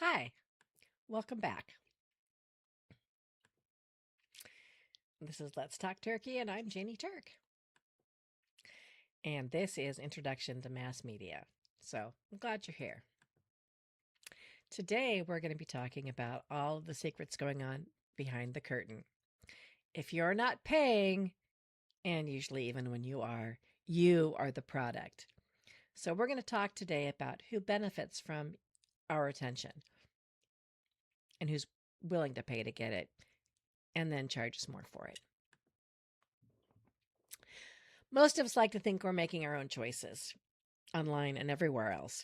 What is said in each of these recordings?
Hi, welcome back. This is Let's Talk Turkey, and I'm Janie Turk. And this is Introduction to Mass Media. So I'm glad you're here. Today, we're going to be talking about all of the secrets going on behind the curtain. If you're not paying, and usually even when you are the product. So we're going to talk today about who benefits from our attention and who's willing to pay to get it and then charges more for it. Most of us like to think we're making our own choices online and everywhere else.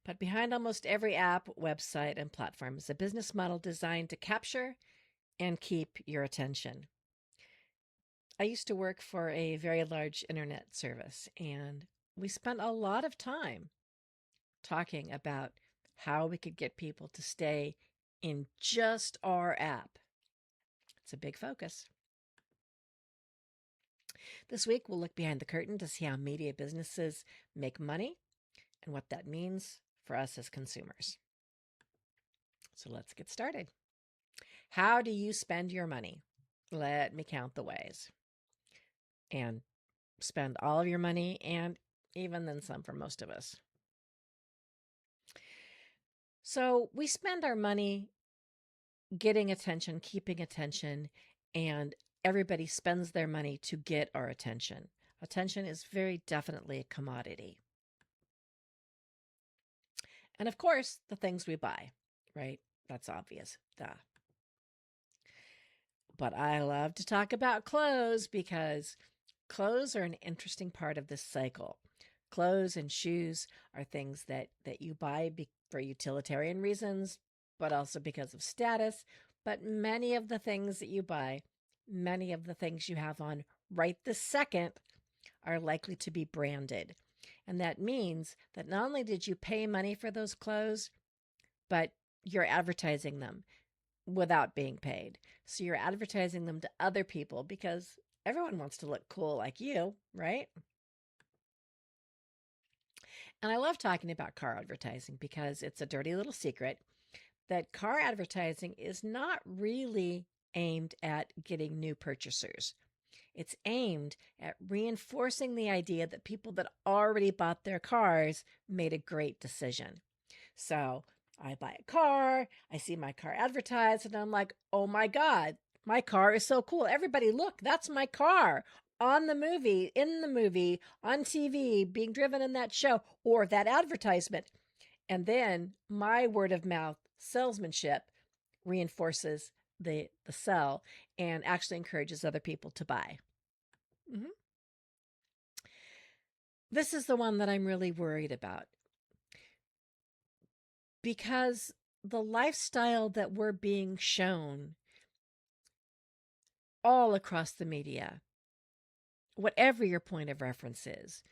But behind almost every app, website, and platform is a business model designed to capture and keep your attention. I used to work for a very large internet service, and we spent a lot of time talking about how we could get people to stay in just our app. It's a big focus. This week, we'll look behind the curtain to see how media businesses make money and what that means for us as consumers. So let's get started. How do you spend your money? Let me count the ways. And spend all of your money and even then some for most of us. So we spend our money getting attention, keeping attention, and everybody spends their money to get our attention. Attention is very definitely a commodity. And of course, the things we buy, right? That's obvious. Duh. But I love to talk about clothes because clothes are an interesting part of this cycle. Clothes and shoes are things that you buy for utilitarian reasons, but also because of status. But many of the things that you buy, many of the things you have on right this second are likely to be branded. And that means that not only did you pay money for those clothes, but you're advertising them without being paid. So you're advertising them to other people because everyone wants to look cool like you, right? And I love talking about car advertising because it's a dirty little secret that car advertising is not really aimed at getting new purchasers. It's aimed at reinforcing the idea that people that already bought their cars made a great decision. So I buy a car, I see my car advertised, and I'm like, oh my God, my car is so cool. Everybody, look, that's my car on the movie, in the movie, on TV, being driven in that show or that advertisement. And then my word of mouth salesmanship reinforces the sell and actually encourages other people to buy. Mm-hmm. This is the one that I'm really worried about because the lifestyle that we're being shown all across the media, whatever your point of reference is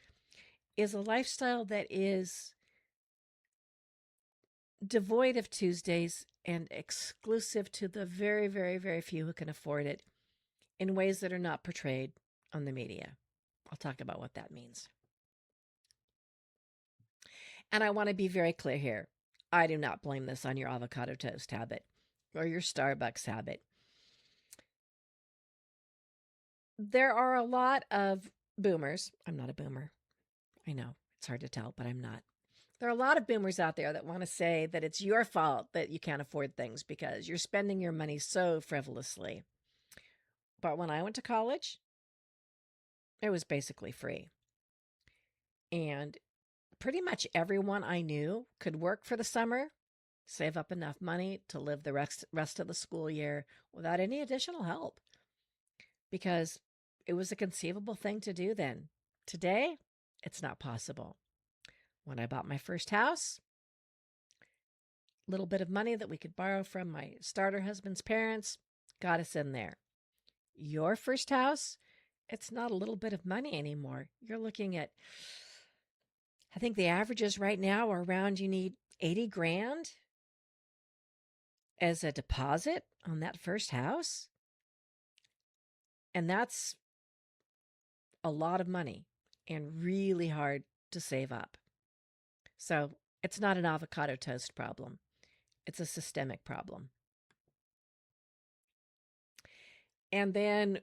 a lifestyle that is devoid of Tuesdays and exclusive to the very, very, very few who can afford it in ways that are not portrayed on the media. I'll talk about what that means. And I want to be very clear here. I do not blame this on your avocado toast habit or your Starbucks habit. There are a lot of boomers. I'm not a boomer. I know it's hard to tell, but I'm not. There are a lot of boomers out there that want to say that it's your fault that you can't afford things because you're spending your money so frivolously. But when I went to college, it was basically free. And pretty much everyone I knew could work for the summer, save up enough money to live the rest of the school year without any additional help because it was a conceivable thing to do then. Today, it's not possible. When I bought my first house, little bit of money that we could borrow from my starter husband's parents got us in there. Your first house, it's not a little bit of money anymore. You're looking at, I think the averages right now are around you need 80 grand as a deposit on that first house. And that's a lot of money and really hard to save up. So it's not an avocado toast problem. It's a systemic problem. And then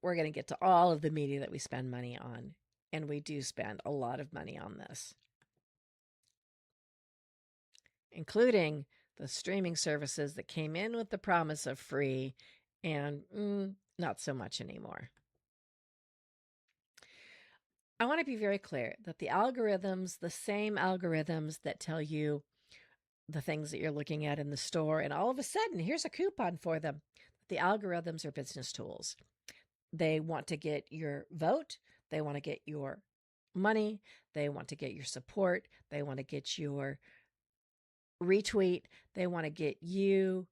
we're going to get to all of the media that we spend money on. And we do spend a lot of money on this, including the streaming services that came in with the promise of free and not so much anymore. I want to be very clear that the algorithms, the same algorithms that tell you the things that you're looking at in the store, and all of a sudden, here's a coupon for them. The algorithms are business tools. They want to get your vote. They want to get your money. They want to get your support. They want to get your retweet. They want to get you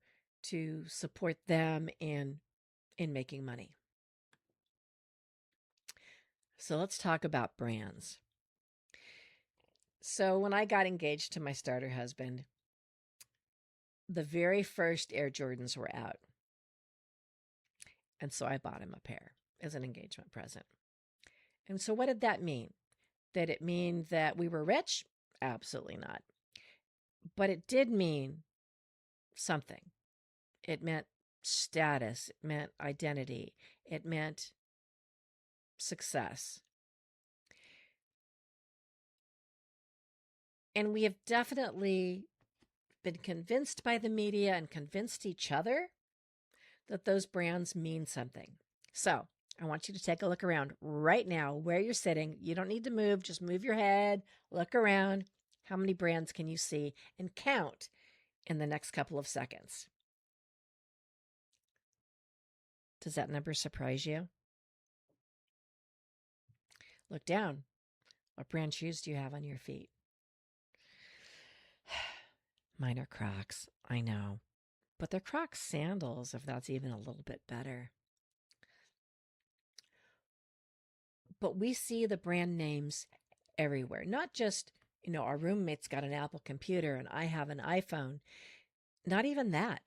to support them in making money. So let's talk about brands. So when I got engaged to my starter husband, the very first Air Jordans were out. And so I bought him a pair as an engagement present. And so what did that mean? Did it mean that we were rich? Absolutely not. But it did mean something. It meant status. It meant identity. It meant success. And we have definitely been convinced by the media and convinced each other that those brands mean something. So I want you to take a look around right now where you're sitting. You don't need to move. Just move your head, look around. How many brands can you see? And count in the next couple of seconds. Does that number surprise you? Look down. What brand shoes do you have on your feet? Mine are Crocs. I know. But they're Crocs sandals, if that's even a little bit better. But we see the brand names everywhere. Not just, our roommate's got an Apple computer and I have an iPhone. Not even that.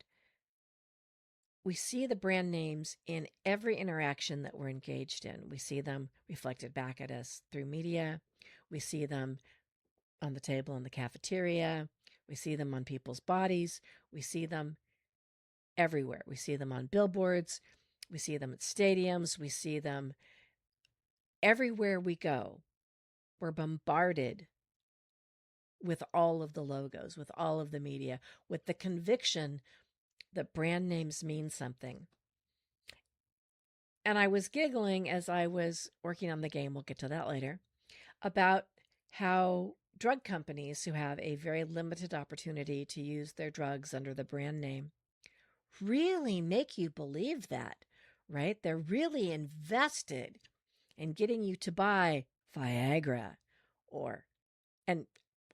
We see the brand names in every interaction that we're engaged in. We see them reflected back at us through media. We see them on the table in the cafeteria. We see them on people's bodies. We see them everywhere. We see them on billboards. We see them at stadiums. We see them everywhere we go. We're bombarded with all of the logos, with all of the media, with the conviction that brand names mean something. And I was giggling as I was working on the game, we'll get to that later, about how drug companies who have a very limited opportunity to use their drugs under the brand name really make you believe that, right? They're really invested in getting you to buy Viagra and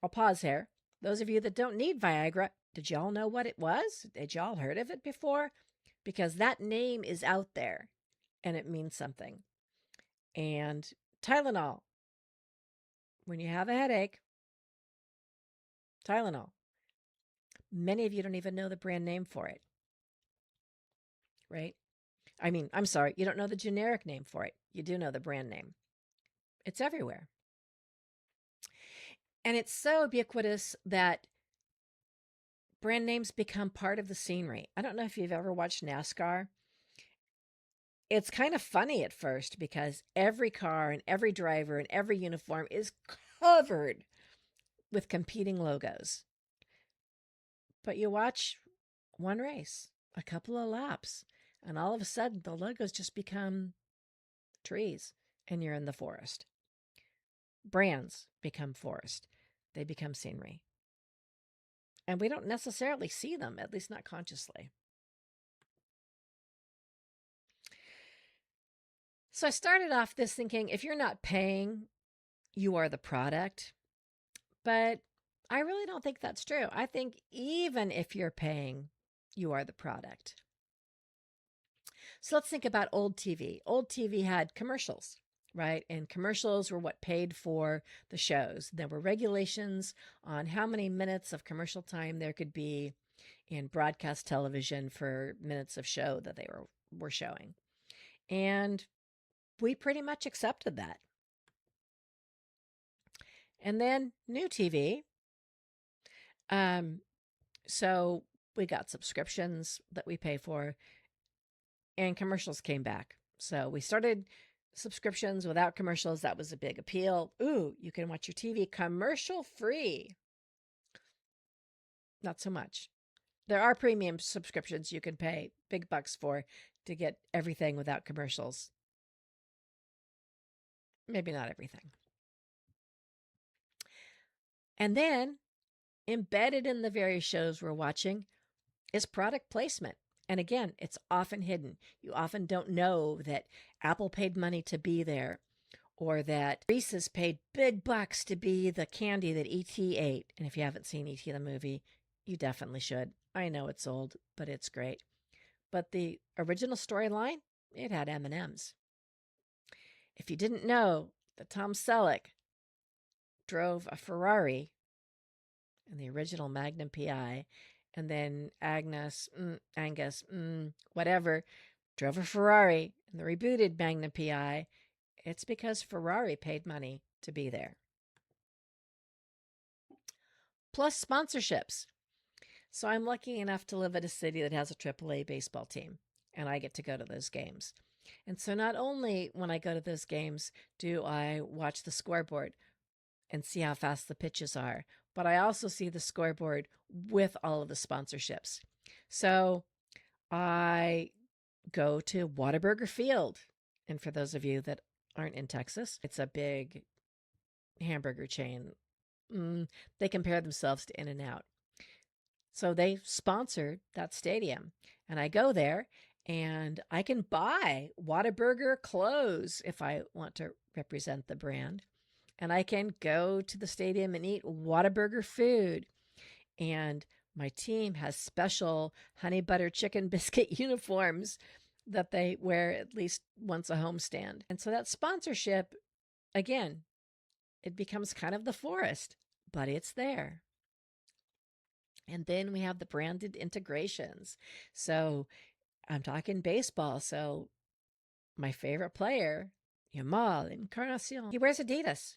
I'll pause here. Those of you that don't need Viagra, did y'all know what it was? Did y'all heard of it before? Because that name is out there and it means something. And Tylenol, when you have a headache, Tylenol. Many of you don't even know the brand name for it, right? I'm sorry, you don't know the generic name for it. You do know the brand name. It's everywhere. And it's so ubiquitous that brand names become part of the scenery. I don't know if you've ever watched NASCAR. It's kind of funny at first because every car and every driver and every uniform is covered with competing logos. But you watch one race, a couple of laps, and all of a sudden the logos just become trees and you're in the forest. Brands become forest. They become scenery. And we don't necessarily see them, at least not consciously. So I started off this thinking, if you're not paying, you are the product. But I really don't think that's true. I think even if you're paying, you are the product. So let's think about old TV. Old TV had commercials, right? And commercials were what paid for the shows. There were regulations on how many minutes of commercial time there could be in broadcast television for minutes of show that they were showing. And we pretty much accepted that. And then new TV, So we got subscriptions that we pay for, and commercials came back. So we started subscriptions without commercials. That was a big appeal. Ooh, you can watch your TV commercial free. Not so much. There are premium subscriptions you can pay big bucks for to get everything without commercials. Maybe not everything. And then embedded in the various shows we're watching is product placement. And again, it's often hidden. You often don't know that Apple paid money to be there, or that Reese's paid big bucks to be the candy that E.T. ate. And if you haven't seen E.T. the movie, you definitely should. I know it's old, but it's great. But the original storyline, it had M&Ms. If you didn't know that Tom Selleck drove a Ferrari in the original Magnum PI, and then Angus, whatever, drove a Ferrari in the rebooted Magnum PI, it's because Ferrari paid money to be there. Plus sponsorships. So I'm lucky enough to live in a city that has a AAA baseball team, and I get to go to those games. And so not only when I go to those games do I watch the scoreboard and see how fast the pitches are, but I also see the scoreboard with all of the sponsorships. So I go to Whataburger Field. And for those of you that aren't in Texas, it's a big hamburger chain. They compare themselves to In-N-Out. So they sponsored that stadium. And I go there and I can buy Whataburger clothes if I want to represent the brand. And I can go to the stadium and eat Whataburger food. And my team has special honey butter chicken biscuit uniforms that they wear at least once a homestand. And so that sponsorship, again, it becomes kind of the forest, but it's there. And then we have the branded integrations. So I'm talking baseball. So my favorite player, Yamal Encarnacion, he wears Adidas.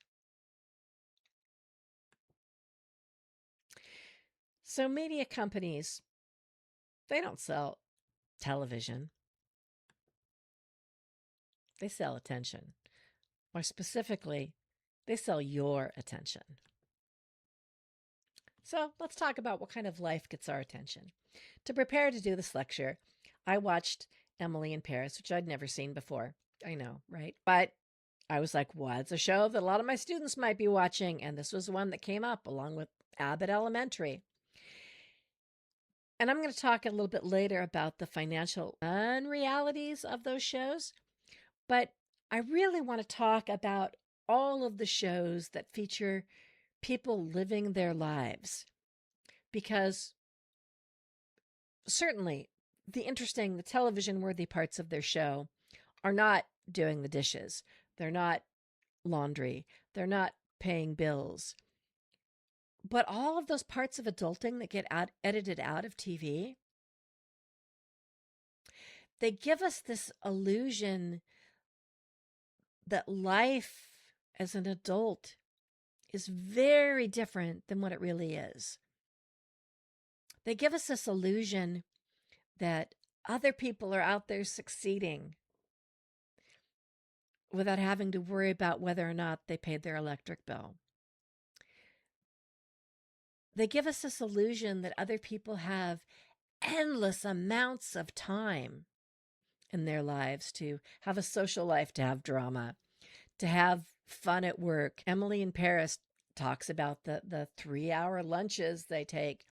So media companies, they don't sell television. They sell attention. More specifically, they sell your attention. So let's talk about what kind of life gets our attention. To prepare to do this lecture, I watched Emily in Paris, which I'd never seen before. I know, right? But I was like, what's a show that a lot of my students might be watching? And this was one that came up along with Abbott Elementary. And I'm going to talk a little bit later about the financial unrealities of those shows. But I really want to talk about all of the shows that feature people living their lives. Because certainly the television worthy parts of their show are not doing the dishes. They're not laundry. They're not paying bills. But all of those parts of adulting that get edited out of TV, they give us this illusion that life as an adult is very different than what it really is. They give us this illusion that other people are out there succeeding without having to worry about whether or not they paid their electric bill. They give us this illusion that other people have endless amounts of time in their lives to have a social life, to have drama, to have fun at work. Emily in Paris talks about the 3-hour lunches they take.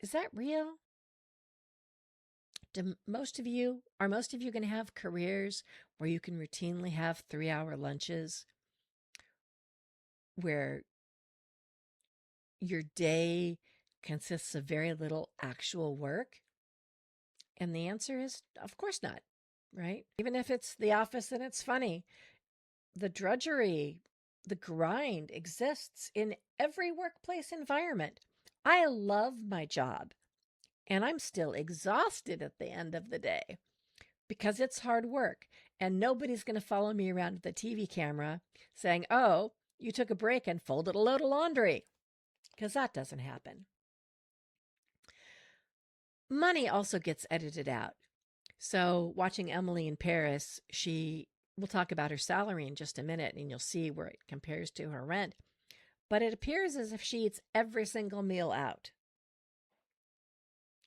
Is that real? Are most of you going to have careers where you can routinely have 3-hour lunches, where your day consists of very little actual work? And the answer is, of course not, right? Even if it's the office and it's funny, the drudgery, the grind exists in every workplace environment. I love my job, and I'm still exhausted at the end of the day because it's hard work. And nobody's going to follow me around with the TV camera saying, oh, you took a break and folded a load of laundry, because that doesn't happen. money also gets edited out. So, watching Emily in Paris, we'll talk about her salary in just a minute and you'll see where it compares to her rent. But it appears as if she eats every single meal out.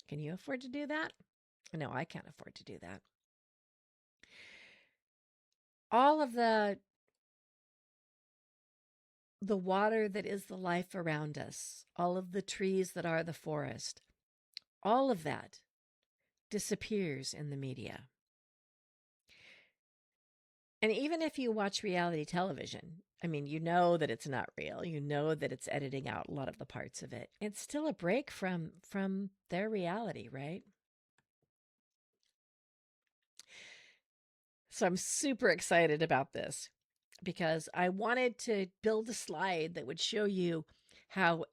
Can you afford to do that? No, I can't afford to do that. All of the water that is the life around us, all of the trees that are the forest, all of that disappears in the media. And even if you watch reality television, I mean, you know that it's not real. You know that it's editing out a lot of the parts of it. It's still a break from their reality, right? So I'm super excited about this because I wanted to build a slide that would show you how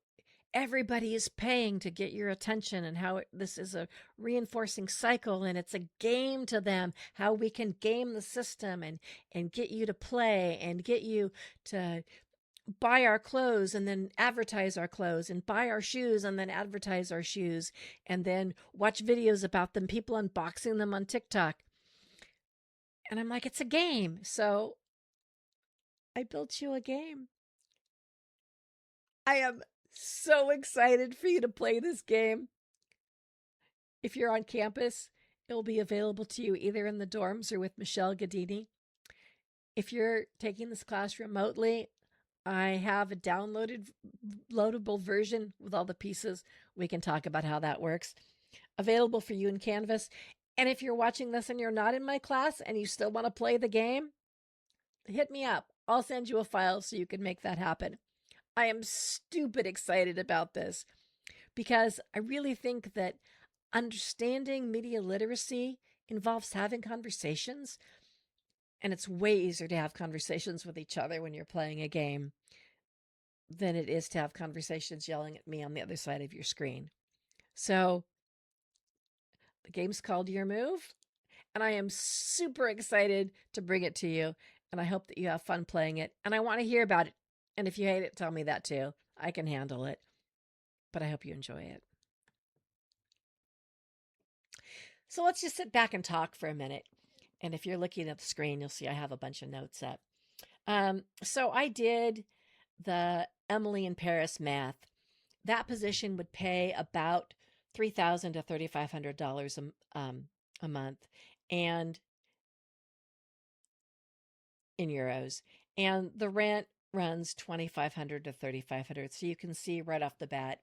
everybody is paying to get your attention and how this is a reinforcing cycle and it's a game to them, how we can game the system and get you to play and get you to buy our clothes and then advertise our clothes and buy our shoes and then advertise our shoes and then watch videos about them, people unboxing them on TikTok. And I'm like, it's a game. So I built you a game. I am so excited for you to play this game. If you're on campus, it will be available to you either in the dorms or with Michelle Gadini. If you're taking this class remotely, I have a loadable version with all the pieces. We can talk about how that works. Available for you in Canvas. And if you're watching this and you're not in my class and you still want to play the game, hit me up. I'll send you a file so you can make that happen. I am stupid excited about this because I really think that understanding media literacy involves having conversations. And it's way easier to have conversations with each other when you're playing a game than it is to have conversations yelling at me on the other side of your screen. So the game's called Your Move, and I am super excited to bring it to you. And I hope that you have fun playing it. And I want to hear about it. And if you hate it, tell me that too. I can handle it. But I hope you enjoy it. So let's just sit back and talk for a minute. And if you're looking at the screen, you'll see I have a bunch of notes up. So I did the Emily in Paris math. That position would pay about $3,000 to $3,500 a month, and in euros, and the rent runs $2,500 to $3,500. So you can see right off the bat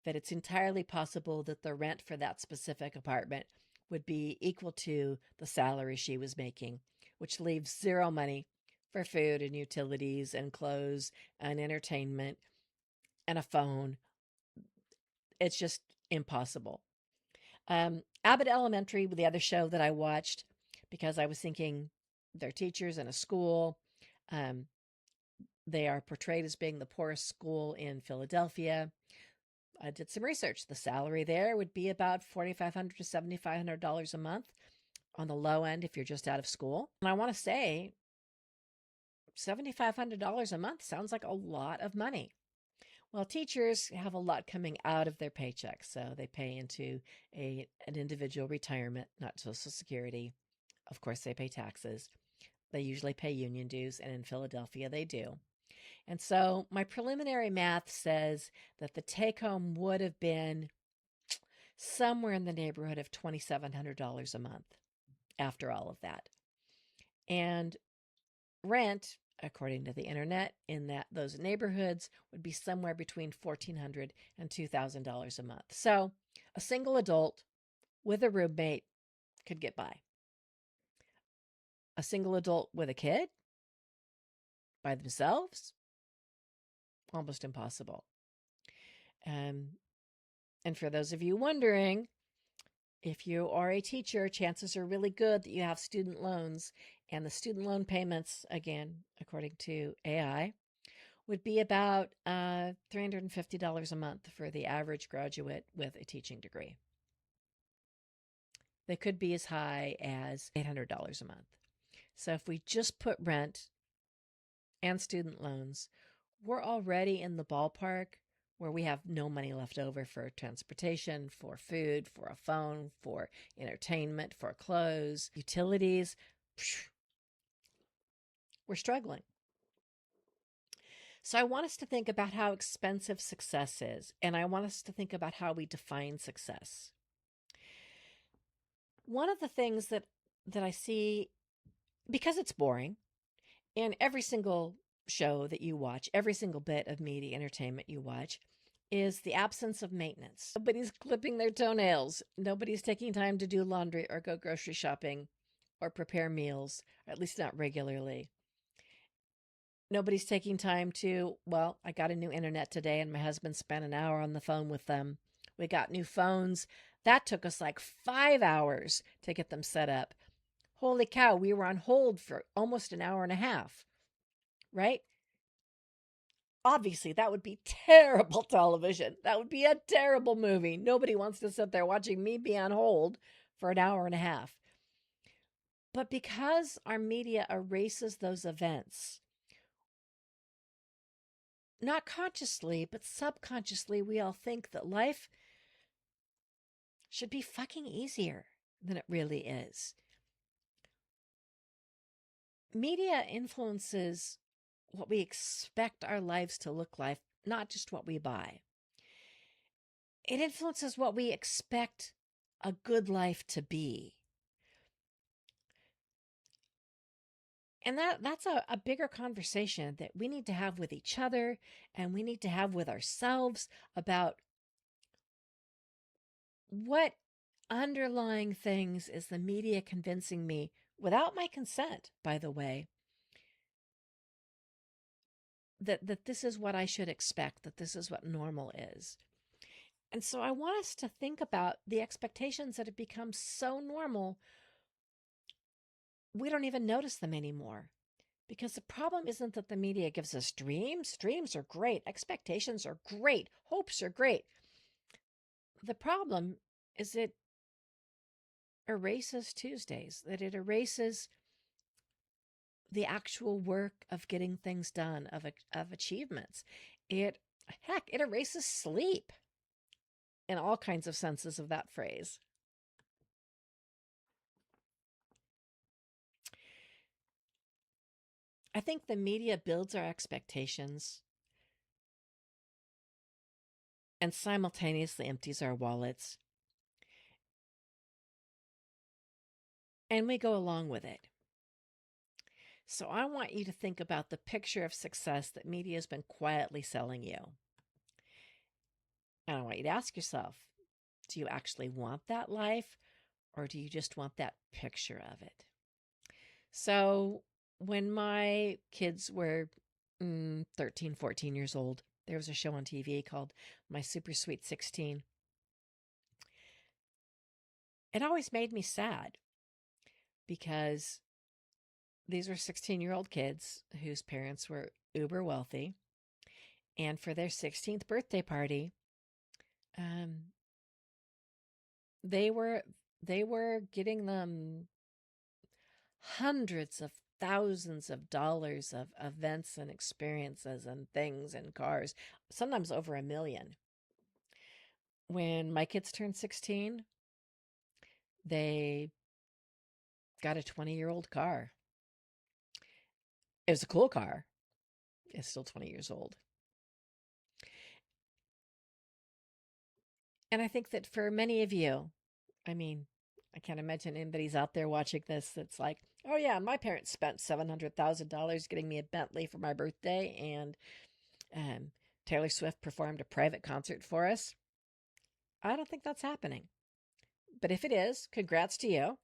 that it's entirely possible that the rent for that specific apartment would be equal to the salary she was making, which leaves zero money for food and utilities and clothes and entertainment and a phone. It's just impossible. Abbott Elementary, the other show that I watched, because I was thinking they're teachers in a school. They are portrayed as being the poorest school in Philadelphia. I did some research. The salary there would be about $4,500 to $7,500 a month on the low end if you're just out of school. And I want to say $7,500 a month sounds like a lot of money. Well, teachers have a lot coming out of their paychecks, so they pay into an individual retirement, not Social Security. Of course, they pay taxes. They usually pay union dues, and in Philadelphia, they do. And so my preliminary math says that the take home would have been somewhere in the neighborhood of $2,700 a month after all of that. And rent, according to the internet, in those neighborhoods would be somewhere between $1,400 and $2,000 a month. So a single adult with a roommate could get by. A single adult with a kid by themselves, almost impossible. And for those of you wondering, if you are a teacher, chances are really good that you have student loans. And the student loan payments, again, according to AI, would be about $350 a month for the average graduate with a teaching degree. They could be as high as $800 a month. So if we just put rent and student loans, we're already in the ballpark where we have no money left over for transportation, for food, for a phone, for entertainment, for clothes, utilities. We're struggling. So I want us to think about how expensive success is, and I want us to think about how we define success. One of the things that I see, because it's boring, in every single show that you watch, every single bit of media entertainment you watch, is the absence of maintenance. Nobody's clipping their toenails. Nobody's taking time to do laundry or go grocery shopping or prepare meals, or at least not regularly. Nobody's taking time to, well, I got a new internet today and my husband spent an hour on the phone with them. We got new phones. That took us like 5 hours to get them set up. Holy cow, we were on hold for almost an hour and a half, right? Obviously, that would be terrible television. That would be a terrible movie. Nobody wants to sit there watching me be on hold for an hour and a half. But because our media erases those events, not consciously, but subconsciously, we all think that life should be fucking easier than it really is. Media influences what we expect our lives to look like, not just what we buy. It influences what we expect a good life to be. And that's a bigger conversation that we need to have with each other and we need to have with ourselves about what underlying things is the media convincing me, without my consent, by the way, that this is what I should expect, that this is what normal is. And so I want us to think about the expectations that have become so normal, we don't even notice them anymore. Because the problem isn't that the media gives us dreams. Dreams are great. Expectations are great. Hopes are great. The problem is it erases Tuesdays, that it erases the actual work of getting things done, of achievements. It erases sleep in all kinds of senses of that phrase. I think the media builds our expectations and simultaneously empties our wallets, and we go along with it. So I want you to think about the picture of success that media has been quietly selling you. And I want you to ask yourself, do you actually want that life, or do you just want that picture of it? So when my kids were 13, 14 years old, there was a show on TV called My Super Sweet 16. It always made me sad because these were 16-year-old kids whose parents were uber wealthy. And for their 16th birthday party, um, they were getting them hundreds of thousands of dollars of events and experiences and things and cars, sometimes over $1 million. When my kids turned 16, they got a 20-year-old car. It was a cool car. It's still 20 years old. And I think that for many of you, I mean, I can't imagine anybody's out there watching this that's like, oh yeah, my parents spent $700,000 getting me a Bentley for my birthday, and Taylor Swift performed a private concert for us. I don't think that's happening. But if it is, congrats to you,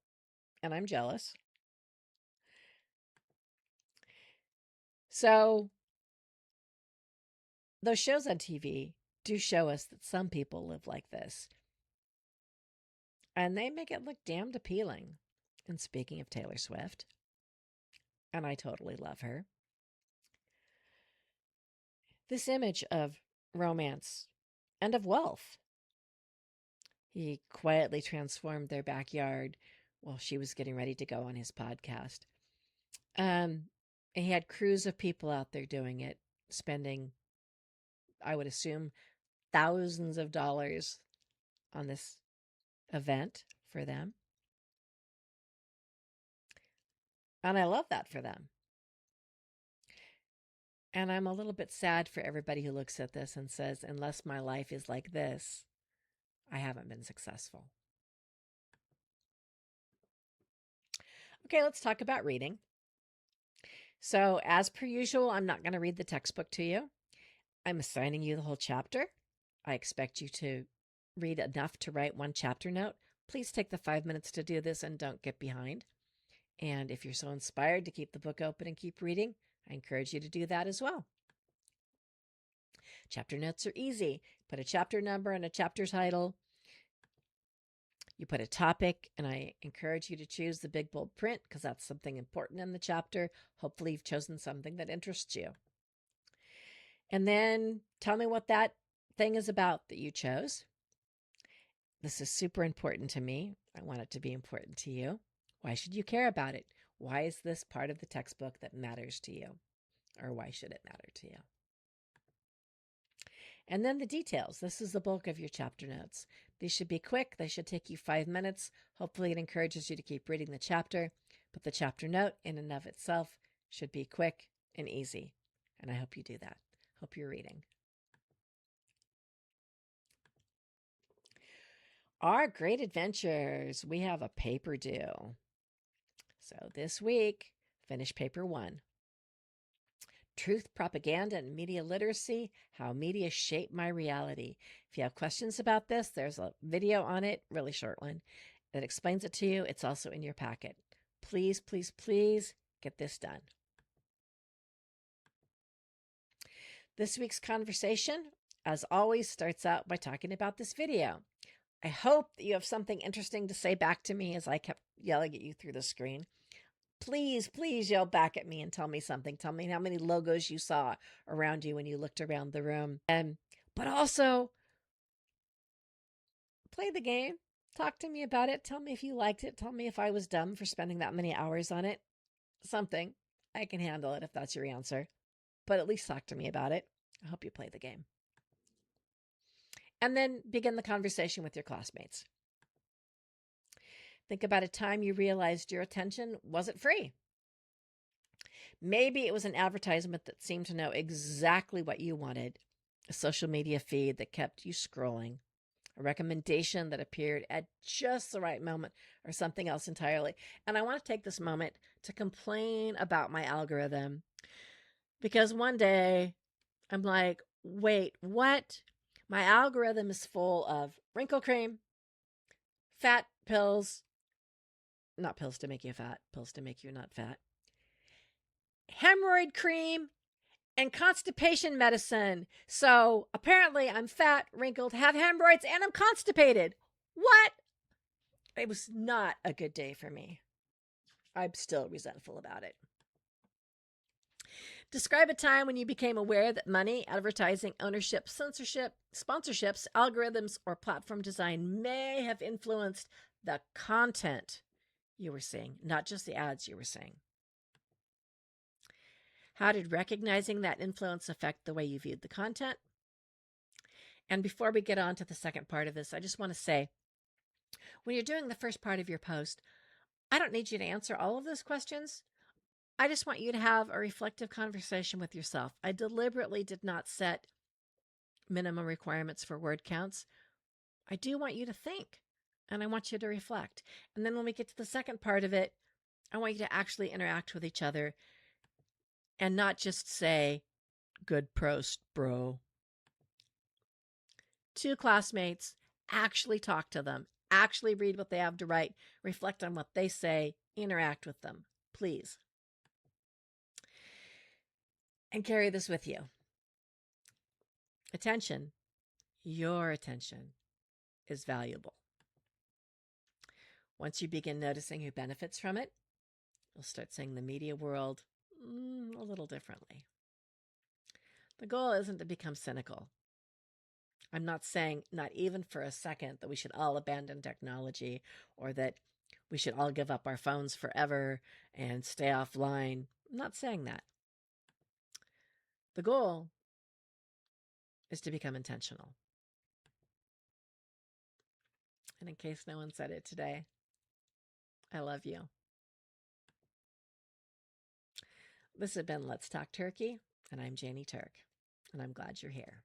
and I'm jealous. So those shows on TV do show us that some people live like this. And they make it look damned appealing. And speaking of Taylor Swift, and I totally love her, this image of romance and of wealth. He quietly transformed their backyard while she was getting ready to go on his podcast. He had crews of people out there doing it, spending, I would assume, thousands of dollars on this event for them. And I love that for them. And I'm a little bit sad for everybody who looks at this and says, unless my life is like this, I haven't been successful. Okay, let's talk about reading. So, as per usual, I'm not going to read the textbook to you. I'm assigning you the whole chapter. I expect you to read enough to write one chapter note. Please take the 5 minutes to do this and don't get behind. And if you're so inspired to keep the book open and keep reading, I encourage you to do that as well. Chapter notes are easy. Put a chapter number and a chapter title. You put a topic, and I encourage you to choose the big bold print because that's something important in the chapter. Hopefully, you've chosen something that interests you. And then tell me what that thing is about that you chose. This is super important to me. I want it to be important to you. Why should you care about it? Why is this part of the textbook that matters to you? Or why should it matter to you? And then the details. This is the bulk of your chapter notes. These should be quick. They should take you 5 minutes. Hopefully, it encourages you to keep reading the chapter. But the chapter note in and of itself should be quick and easy. And I hope you do that. Hope you're reading. Our great adventures. We have a paper due. So this week, finish paper 1. Truth, Propaganda, and Media Literacy, How Media Shape My Reality. If you have questions about this, there's a video on it, really short one, that explains it to you. It's also in your packet. Please, please, please get this done. This week's conversation, as always, starts out by talking about this video. I hope that you have something interesting to say back to me as I kept yelling at you through the screen. Please, please yell back at me and tell me something. Tell me how many logos you saw around you when you looked around the room. But also, play the game. Talk to me about it. Tell me if you liked it. Tell me if I was dumb for spending that many hours on it. Something. I can handle it if that's your answer. But at least talk to me about it. I hope you play the game. And then begin the conversation with your classmates. Think about a time you realized your attention wasn't free. Maybe it was an advertisement that seemed to know exactly what you wanted, a social media feed that kept you scrolling, a recommendation that appeared at just the right moment, or something else entirely. And I want to take this moment to complain about my algorithm because one day I'm like, wait, what? My algorithm is full of wrinkle cream, fat pills, not pills to make you fat, pills to make you not fat, hemorrhoid cream, and constipation medicine. So apparently I'm fat, wrinkled, have hemorrhoids, and I'm constipated. What? It was not a good day for me. I'm still resentful about it. Describe a time when you became aware that money, advertising, ownership, censorship, sponsorships, algorithms, or platform design may have influenced the content you were seeing, not just the ads you were seeing. How did recognizing that influence affect the way you viewed the content? And before we get on to the second part of this, I just want to say, when you're doing the first part of your post, I don't need you to answer all of those questions. I just want you to have a reflective conversation with yourself. I deliberately did not set minimum requirements for word counts. I do want you to think, and I want you to reflect. And then when we get to the second part of it, I want you to actually interact with each other and not just say, good prost, bro. 2 classmates, actually talk to them, actually read what they have to write, reflect on what they say, interact with them, please. And carry this with you. Attention, your attention is valuable. Once you begin noticing who benefits from it, you'll start seeing the media world a little differently. The goal isn't to become cynical. I'm not saying, not even for a second, that we should all abandon technology or that we should all give up our phones forever and stay offline. I'm not saying that. The goal is to become intentional. And in case no one said it today, I love you. This has been Let's Talk Turkey, and I'm Janie Turk, and I'm glad you're here.